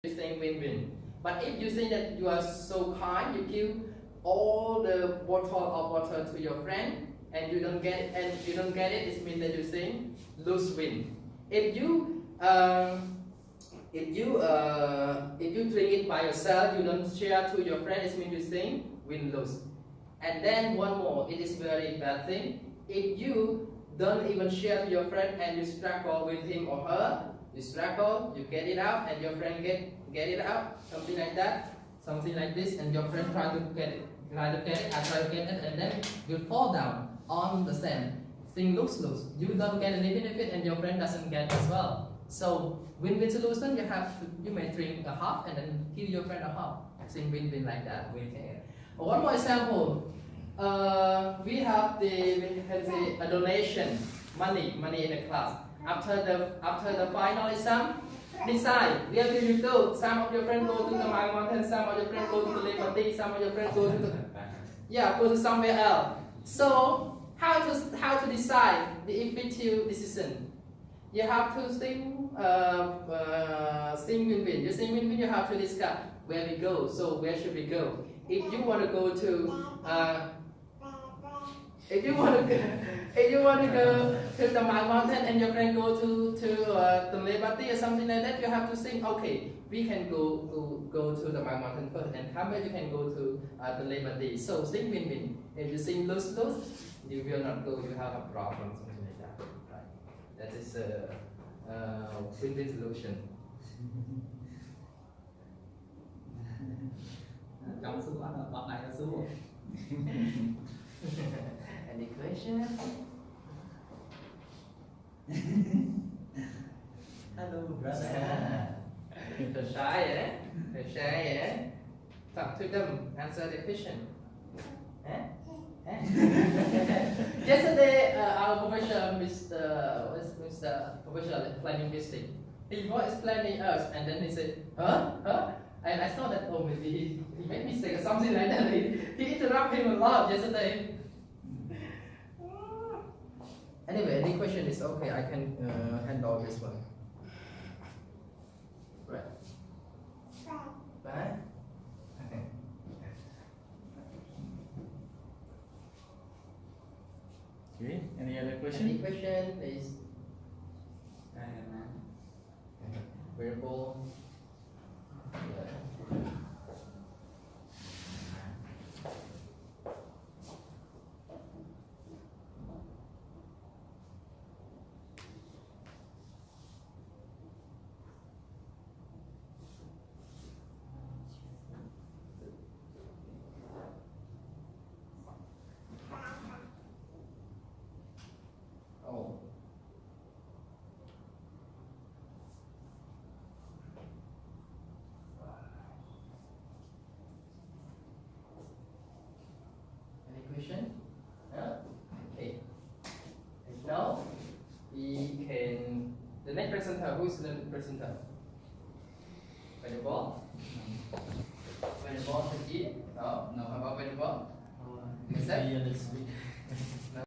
you saying win-win. But if you say that you are so kind, you give all the bottle of water to your friend and you don't get it, it means that you're saying lose-win. If you drink it by yourself, you don't share to your friend, it means you're saying win-lose. And then one more, it is very bad thing. If you don't even share to your friend and you struggle with him or her, you struggle, you get it out, and your friend get it out, something like that, something like this, and your friend try to get it, I try to get it, and then you fall down on the sand. Thing lose-lose. You don't get any benefit, and your friend doesn't get as well. So win-win solution. You may drink a half and then give your friend a half. Thing win-win like that. One more example. We have a donation money in the class. After the final exam, decide where will you go. Some of your friends go to the mountain, some of your friends go to the Liberty, some of your friends go to somewhere else. So how to decide the effective decision? You have to think win-win. You think win-win. You have to discuss where we go. So where should we go? If you want to go to if you want to go to the mountain and your friend go to the Liberty or something like that, you have to think, okay, we can go to the mountain first, and come back you can go to the Liberty. So think win-win. If you think lose-lose, you will not go. You have a problem, something like that. Right? That is a win-win solution. Trong số bọn này là số. Any questions? Hello, brother. They're shy, eh? They're shy, eh? Talk to them. Answer the question. Eh? Eh? Yesterday, our professor, Mr. Professor Planning District, he was explaining us, and then he said, huh? And I saw that, oh, maybe he made mistake or something like that. He interrupted him a lot yesterday. Anyway, any question is okay. I can handle this one. Right. Right. Okay. Any other question? Any question, please? Variable. Oh. Any question? No? Okay. Now we can. The next presenter. Who is the presenter? Variable. Variable. No. How about variable? Maybe this week.